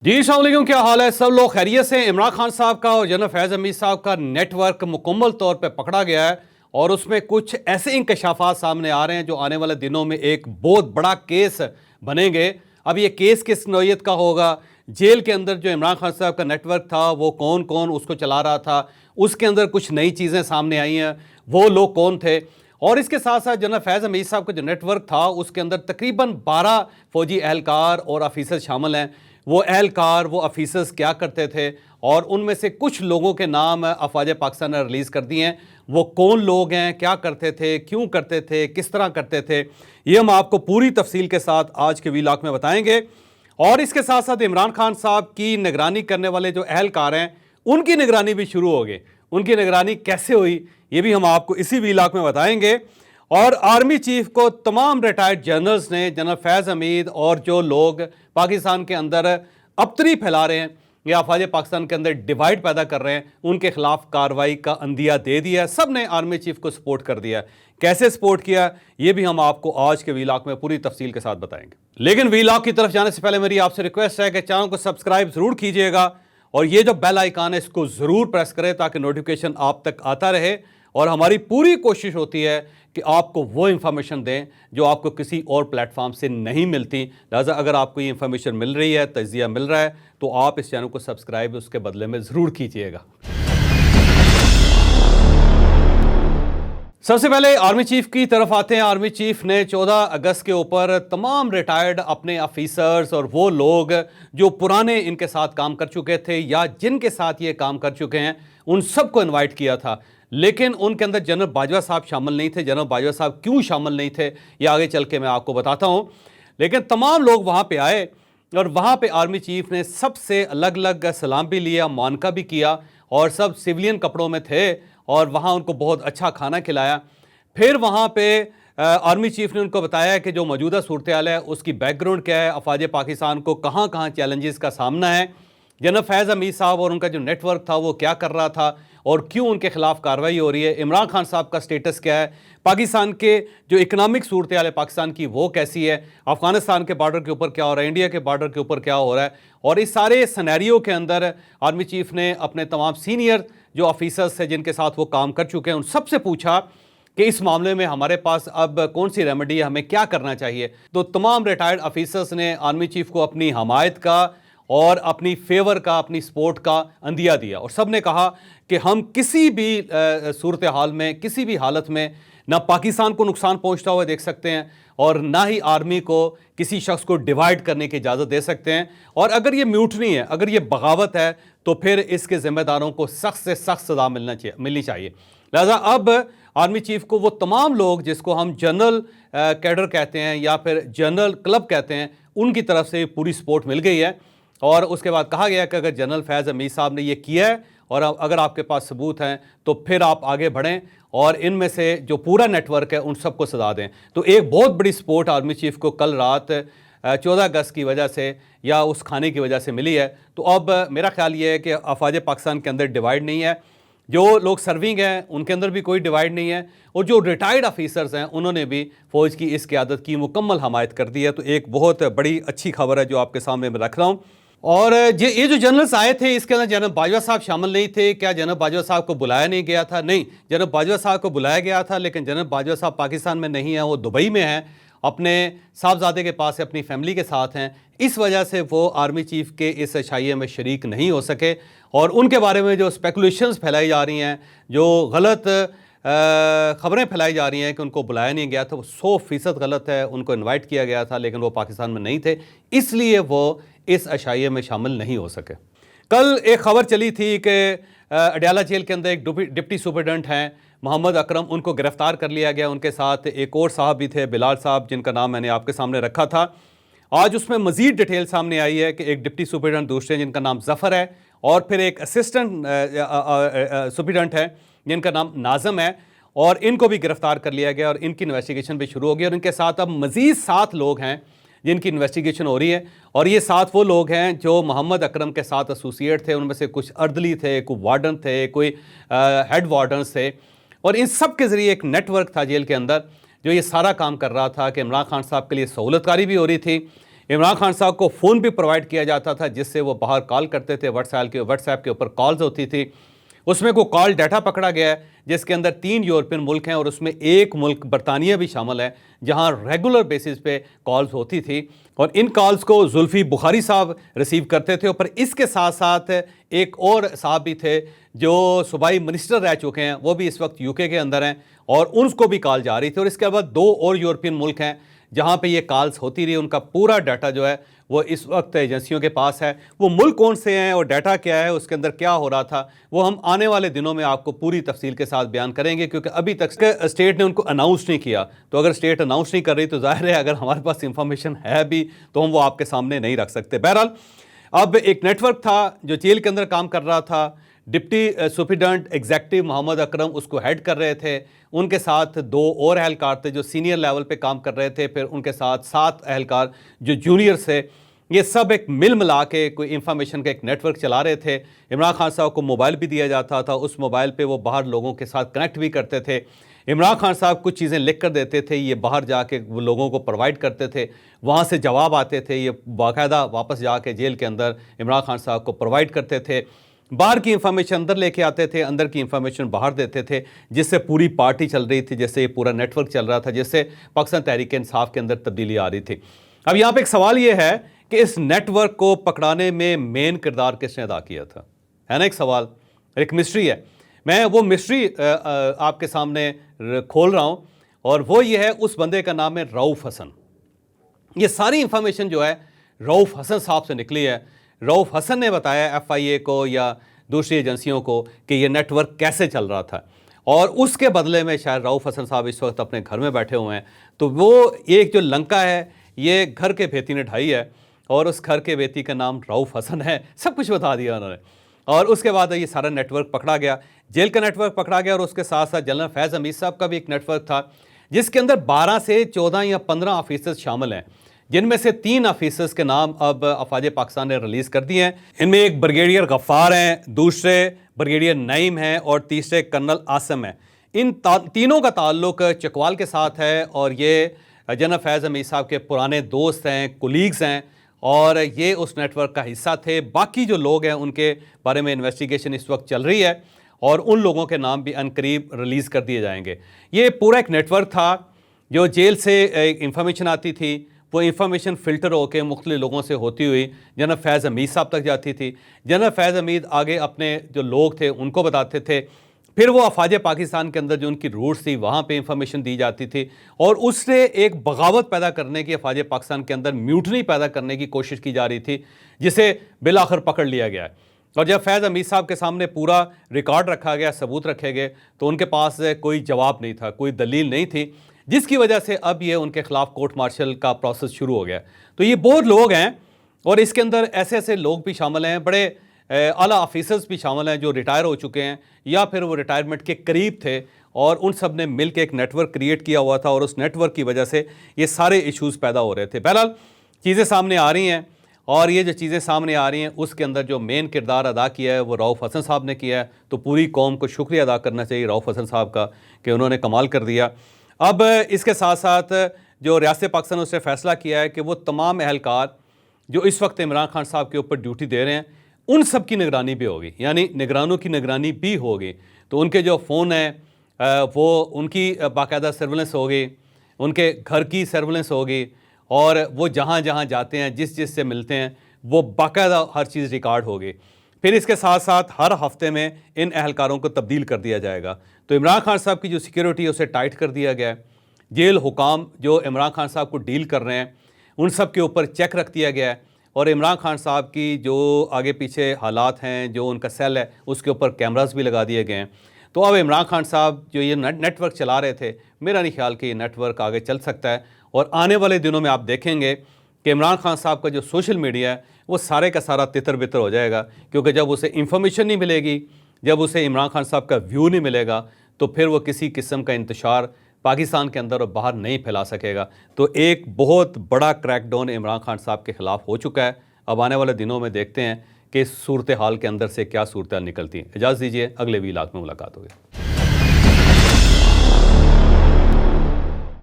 जी अस्सलाम वालेकुम, क्या हाल है? सब लोग खैरियत से? इमरान खान साहब का और जनरल फैज़ हमीद साहब का नेटवर्क मुकम्मल तौर पे पकड़ा गया है और उसमें कुछ ऐसे इंकशाफात सामने आ रहे हैं जो आने वाले दिनों में एक बहुत बड़ा केस बनेंगे। अब ये केस किस नौइयत का होगा, जेल के अंदर जो इमरान खान साहब का नेटवर्क था वो कौन कौन उसको चला रहा था, उसके अंदर कुछ नई चीज़ें सामने आई हैं, वो लोग कौन थे, और इसके साथ साथ जनरल फैज़ हमीद साहब का जो नेटवर्क था उसके अंदर तकरीबन 12 फौजी एहलकार और ऑफिसर शामिल हैं। वो एहलकार, वो ऑफिसर्स क्या करते थे और उनमें से कुछ लोगों के नाम अफवाज पाकिस्तान ने रिलीज़ कर दिए हैं। वो कौन लोग हैं, क्या करते थे, क्यों करते थे, किस तरह करते थे, ये हम आपको पूरी तफसील के साथ आज के व्लॉग में बताएंगे। और इसके साथ साथ इमरान खान साहब की निगरानी करने वाले जो एहलकार हैं उनकी निगरानी भी शुरू हो गई। उनकी निगरानी कैसे हुई ये भी हम आपको इसी व्लॉग में बताएंगे। और आर्मी चीफ को तमाम रिटायर्ड जनरल्स ने, जनरल फैज़ हमीद और जो लोग पाकिस्तान के अंदर अबतरी फैला रहे हैं या अफवाज पाकिस्तान के अंदर डिवाइड पैदा कर रहे हैं, उनके खिलाफ कार्रवाई का अंदिया दे दिया। सब ने आर्मी चीफ को सपोर्ट कर दिया। कैसे सपोर्ट किया ये भी हम आपको आज के व्लॉग में पूरी तफसील के साथ बताएंगे। लेकिन व्लॉग की तरफ जाने से पहले मेरी आपसे रिक्वेस्ट है कि चैनल को सब्सक्राइब जरूर कीजिएगा और ये जो बेल आइकन है इसको ज़रूर प्रेस करें ताकि नोटिफिकेशन आप तक आता रहे। और हमारी पूरी कोशिश होती है कि आपको वो इन्फॉर्मेशन दें जो आपको किसी और प्लेटफॉर्म से नहीं मिलती। लिहाजा अगर आपको ये इन्फॉर्मेशन मिल रही है, तजिया मिल रहा है, तो आप इस चैनल को सब्सक्राइब उसके बदले में ज़रूर कीजिएगा। सबसे पहले आर्मी चीफ की तरफ आते हैं। आर्मी चीफ ने 14 अगस्त के ऊपर तमाम रिटायर्ड अपने ऑफिसर्स और वो लोग जो पुराने इनके साथ काम कर चुके थे या जिनके साथ ये काम कर चुके हैं उन सबको इनवाइट किया था। लेकिन उनके अंदर जनरल बाजवा साहब शामिल नहीं थे। जनरल बाजवा साहब क्यों शामिल नहीं थे ये आगे चल के मैं आपको बताता हूँ। लेकिन तमाम लोग वहाँ पे आए और वहाँ पे आर्मी चीफ ने सबसे अलग अलग सलाम भी लिया, मानका भी किया और सब सिविलियन कपड़ों में थे और वहाँ उनको बहुत अच्छा खाना खिलाया। फिर वहाँ पे आर्मी चीफ ने उनको बताया कि जो मौजूदा सूरत हाल है उसकी बैकग्राउंड क्या है, अफवाज पाकिस्तान को कहाँ कहाँ चैलेंजेस का सामना है, जनरल फैज़ हमीद साहब और उनका जो नेटवर्क था वो क्या कर रहा था और क्यों उनके खिलाफ कार्रवाई हो रही है, इमरान खान साहब का स्टेटस क्या है, पाकिस्तान के जो इकनॉमिक सूरत हाल है पाकिस्तान की वो कैसी है, अफगानिस्तान के बॉर्डर के ऊपर क्या हो रहा है, इंडिया के बॉर्डर के ऊपर क्या हो रहा है। और इस सारे सिनेरियो के अंदर आर्मी चीफ ने अपने तमाम सीनियर जो ऑफिसर्स थे जिनके साथ वो काम कर चुके हैं उन सबसे पूछा कि इस मामले में हमारे पास अब कौन सी रेमेडी है, हमें क्या करना चाहिए। तो तमाम रिटायर्ड ऑफिसर्स ने आर्मी चीफ को अपनी हमायत का और अपनी फेवर का, अपनी सपोर्ट का अंदिया दिया और सब ने कहा कि हम किसी भी सूरत हाल में, किसी भी हालत में ना पाकिस्तान को नुकसान पहुंचता हुआ देख सकते हैं और ना ही आर्मी को किसी शख्स को डिवाइड करने की इजाज़त दे सकते हैं। और अगर ये म्यूटनी है, अगर ये बगावत है तो फिर इसके ज़िम्मेदारों को सख्त से सख्त सज़ा मिलनी चाहिए। लिहाजा अब आर्मी चीफ को वो तमाम लोग जिसको हम जनरल कैडर कहते हैं या फिर जनरल क्लब कहते हैं उनकी तरफ से पूरी सपोर्ट मिल गई है। और उसके बाद कहा गया कि अगर जनरल फैज़ हमीद साहब ने ये किया है और अगर आपके पास सबूत हैं तो फिर आप आगे बढ़ें और इनमें से जो पूरा नेटवर्क है उन सबको सजा दें। तो एक बहुत बड़ी सपोर्ट आर्मी चीफ को कल रात 14 अगस्त की वजह से या उस खाने की वजह से मिली है। तो अब मेरा ख्याल ये है कि अफवाज पाकिस्तान के अंदर डिवाइड नहीं है, जो लोग सर्विंग हैं उनके अंदर भी कोई डिवाइड नहीं है और जो रिटायर्ड ऑफिसर्स हैं उन्होंने भी फ़ौज की इस क़यादत की मुकम्मल हमायत कर दी है। तो एक बहुत बड़ी अच्छी खबर है जो आपके सामने मैं रख रहा हूँ। और ये जो जनरल्स आए थे इसके अंदर जनरल बाजवा साहब शामिल नहीं थे। क्या जनरल बाजवा साहब को बुलाया नहीं गया था? नहीं, जनरल बाजवा साहब को बुलाया गया था, लेकिन जनरल बाजवा साहब पाकिस्तान में नहीं है, वो दुबई में हैं, अपने साहबजादे के पास है, अपनी फैमिली के साथ हैं। इस वजह से वो आर्मी चीफ के इस शाइये में शरीक नहीं हो सके और उनके बारे में जो स्पेकुलेशंस फैलाई जा रही हैं, जो गलत खबरें फैलाई जा रही हैं कि उनको बुलाया नहीं गया था, वो 100% गलत है। उनको इनवाइट किया गया था लेकिन वो पाकिस्तान में नहीं थे, इसलिए वो इस अशाइये में शामिल नहीं हो सके। कल एक खबर चली थी कि अडयाला जेल के अंदर एक डिप्टी सुपरिटेंडेंट हैं मोहम्मद अकरम, उनको गिरफ्तार कर लिया गया। उनके साथ एक और साहब भी थे, बिलाल साहब, जिनका नाम मैंने आपके सामने रखा था। आज उसमें मज़ीद डिटेल सामने आई है कि एक डिप्टी सुपरिटेंडेंट दूसरे जिनका नाम ज़फ़र है और फिर एक असिस्टेंट सुपरिटेंडेंट है जिनका नाम नाज़म है और इनको भी गिरफ्तार कर लिया गया और इनकी इन्वेस्टिगेशन भी शुरू हो गई। और इनके साथ अब मज़ीद 7 लोग हैं जिनकी इन्वेस्टिगेशन हो रही है और ये 7 वो लोग हैं जो मोहम्मद अकरम के साथ एसोसिएट थे। उनमें से कुछ अर्दली थे, कोई वार्डन थे, कोई हेड वार्डन्स थे और इन सब के ज़रिए एक नेटवर्क था जेल के अंदर जो ये सारा काम कर रहा था कि इमरान खान साहब के लिए सहूलतकारी भी हो रही थी, عمران خان صاحب کو فون بھی پرووائڈ کیا جاتا تھا جس سے وہ باہر کال کرتے تھے، واٹس ایپ کے اوپر کالز ہوتی تھی۔ اس میں کوئی کال ڈیٹا پکڑا گیا ہے جس کے اندر 3 یورپین ملک ہیں اور اس میں ایک ملک برطانیہ بھی شامل ہے جہاں ریگولر بیسس پہ کالز ہوتی تھی، اور ان کالز کو زلفی بخاری صاحب ریسیو کرتے تھے۔ اور اس کے ساتھ ساتھ ایک اور صاحب بھی تھے جو صوبائی منسٹر رہ چکے ہیں، وہ بھی اس وقت UK کے اندر ہیں اور ان کو بھی کال جا رہی تھی۔ اور اس کے بعد 2 اور یورپین ملک ہیں جہاں پہ یہ کالز ہوتی رہی، ان کا پورا ڈیٹا جو ہے وہ اس وقت ایجنسیوں کے پاس ہے۔ وہ ملک کون سے ہیں اور ڈیٹا کیا ہے، اس کے اندر کیا ہو رہا تھا، وہ ہم آنے والے دنوں میں آپ کو پوری تفصیل کے ساتھ بیان کریں گے، کیونکہ ابھی تک اسٹیٹ نے ان کو اناؤنس نہیں کیا۔ تو اگر اسٹیٹ اناؤنس نہیں کر رہی تو ظاہر ہے اگر ہمارے پاس انفارمیشن ہے بھی تو ہم وہ آپ کے سامنے نہیں رکھ سکتے۔ بہرحال اب ایک نیٹ ورک تھا جو جیل کے اندر کام کر رہا تھا، ڈپٹی سپرنٹینڈنٹ ایگزیکٹو محمد اکرم اس کو ہیڈ کر رہے تھے، ان کے ساتھ 2 اور اہلکار تھے جو سینئر لیول پہ کام کر رہے تھے، پھر ان کے ساتھ 7 اہلکار جو جونیئر سے، یہ سب ایک مل ملا کے کوئی انفارمیشن کا ایک نیٹ ورک چلا رہے تھے۔ عمران خان صاحب کو موبائل بھی دیا جاتا تھا، اس موبائل پہ وہ باہر لوگوں کے ساتھ کنیکٹ بھی کرتے تھے۔ عمران خان صاحب کچھ چیزیں لکھ کر دیتے تھے، یہ باہر جا کے وہ لوگوں کو پرووائڈ کرتے تھے، وہاں سے جواب آتے تھے، یہ باقاعدہ واپس جا کے جیل کے اندر عمران خان صاحب کو پرووائڈ کرتے تھے۔ باہر کی انفارمیشن اندر لے کے آتے تھے، اندر کی انفارمیشن باہر دیتے تھے، جس سے پوری پارٹی چل رہی تھی، جس سے یہ پورا نیٹ ورک چل رہا تھا، جس سے پاکستان تحریک انصاف کے اندر تبدیلی آ رہی تھی۔ اب یہاں پہ ایک سوال یہ ہے کہ اس نیٹ ورک کو پکڑانے میں مین کردار کس نے ادا کیا تھا، ہے نا ایک سوال، ایک مسٹری ہے۔ میں وہ مسٹری آپ کے سامنے کھول رہا ہوں اور وہ یہ ہے، اس بندے کا نام ہے رؤف حسن۔ یہ ساری انفارمیشن جو ہے رؤف حسن صاحب سے نکلی ہے۔ رؤف حسن نے بتایا FIA کو یا دوسری ایجنسیوں کو کہ یہ نیٹ ورک کیسے چل رہا تھا، اور اس کے بدلے میں شاید رؤف حسن صاحب اس وقت اپنے گھر میں بیٹھے ہوئے ہیں۔ تو وہ ایک جو لنکا ہے یہ گھر کے بھیتی نے ڈھائی ہے، اور اس گھر کے بھیتی کا نام رؤف حسن ہے، سب کچھ بتا دیا انہوں نے۔ اور اس کے بعد یہ سارا نیٹ ورک پکڑا گیا، جیل کا نیٹ ورک پکڑا گیا، اور اس کے ساتھ ساتھ جنرل فیض حمید صاحب کا بھی ایک نیٹ ورک تھا جس کے اندر 12 سے 14 یا 15 آفیسرز شامل ہیں، جن میں سے 3 آفیسرز کے نام اب افواج پاکستان نے ریلیز کر دیے ہیں۔ ان میں ایک بریگیڈیئر غفار ہیں، دوسرے بریگیڈیئر نعیم ہیں اور تیسرے کرنل عاصم ہیں۔ ان تینوں کا تعلق چکوال کے ساتھ ہے، اور یہ جنرل فیض حمید صاحب کے پرانے دوست ہیں، کولیگز ہیں، اور یہ اس نیٹ ورک کا حصہ تھے۔ باقی جو لوگ ہیں ان کے بارے میں انویسٹیگیشن اس وقت چل رہی ہے، اور ان لوگوں کے نام بھی عنقریب ریلیز کر دیے جائیں گے۔ یہ پورا ایک نیٹ ورک تھا جو جیل سے انفارمیشن آتی تھی، وہ انفارمیشن فلٹر ہو کے مختلف لوگوں سے ہوتی ہوئی جنرل فیض حمید صاحب تک جاتی تھی۔ جنرل فیض حمید آگے اپنے جو لوگ تھے ان کو بتاتے تھے، پھر وہ افواج پاکستان کے اندر جو ان کی روٹس تھی وہاں پہ انفارمیشن دی جاتی تھی، اور اس سے ایک بغاوت پیدا کرنے کی، افواج پاکستان کے اندر میوٹنی پیدا کرنے کی کوشش کی جا رہی تھی، جسے بالآخر پکڑ لیا گیا ہے۔ اور جب فیض حمید صاحب کے سامنے پورا ریکارڈ رکھا گیا، ثبوت رکھے گئے، تو ان کے پاس کوئی جواب نہیں تھا، کوئی دلیل نہیں تھی، جس کی وجہ سے اب یہ ان کے خلاف کورٹ مارشل کا پروسیس شروع ہو گیا۔ تو یہ بہت لوگ ہیں، اور اس کے اندر ایسے ایسے لوگ بھی شامل ہیں، بڑے اعلیٰ آفیسرز بھی شامل ہیں جو ریٹائر ہو چکے ہیں یا پھر وہ ریٹائرمنٹ کے قریب تھے، اور ان سب نے مل کے ایک نیٹ ورک کریٹ کیا ہوا تھا، اور اس نیٹ ورک کی وجہ سے یہ سارے ایشوز پیدا ہو رہے تھے۔ بہرحال چیزیں سامنے آ رہی ہیں، اور یہ جو چیزیں سامنے آ رہی ہیں اس کے اندر جو مین کردار ادا کیا ہے وہ رؤف حسن صاحب نے کیا ہے۔ تو پوری قوم کو شکریہ ادا کرنا چاہیے رؤف حسن صاحب کا کہ انہوں نے کمال کر دیا۔ اب اس کے ساتھ ساتھ جو ریاست پاکستان نے اس نے فیصلہ کیا ہے کہ وہ تمام اہلکار جو اس وقت عمران خان صاحب کے اوپر ڈیوٹی دے رہے ہیں ان سب کی نگرانی بھی ہوگی، یعنی نگرانوں کی نگرانی بھی ہوگی۔ تو ان کے جو فون ہیں وہ ان کی باقاعدہ سرولنس ہوگی، ان کے گھر کی سرولنس ہوگی، اور وہ جہاں جہاں جاتے ہیں، جس جس سے ملتے ہیں، وہ باقاعدہ ہر چیز ریکارڈ ہوگی۔ پھر اس کے ساتھ ساتھ ہر ہفتے میں ان اہلکاروں کو تبدیل کر دیا جائے گا۔ تو عمران خان صاحب کی جو سیکیورٹی ہے اسے ٹائٹ کر دیا گیا ہے۔ جیل حکام جو عمران خان صاحب کو ڈیل کر رہے ہیں ان سب کے اوپر چیک رکھ دیا گیا ہے، اور عمران خان صاحب کی جو آگے پیچھے حالات ہیں، جو ان کا سیل ہے، اس کے اوپر کیمراز بھی لگا دیے گئے ہیں۔ تو اب عمران خان صاحب جو یہ نیٹ ورک چلا رہے تھے، میرا نہیں خیال کہ یہ نیٹ ورک آگے چل سکتا ہے، اور آنے والے دنوں میں آپ دیکھیں گے کہ عمران خان صاحب کا جو سوشل میڈیا ہے وہ سارے کا سارا تتر بتر ہو جائے گا، کیونکہ جب اسے انفارمیشن نہیں ملے گی، جب اسے عمران خان صاحب کا ویو نہیں ملے گا، تو پھر وہ کسی قسم کا انتشار پاکستان کے اندر اور باہر نہیں پھیلا سکے گا۔ تو ایک بہت بڑا کریک ڈاؤن عمران خان صاحب کے خلاف ہو چکا ہے۔ اب آنے والے دنوں میں دیکھتے ہیں کہ اس صورتحال کے اندر سے کیا صورتحال نکلتی ہیں۔ اجازت دیجیے، اگلے ویلاگ میں ملاقات ہوگی۔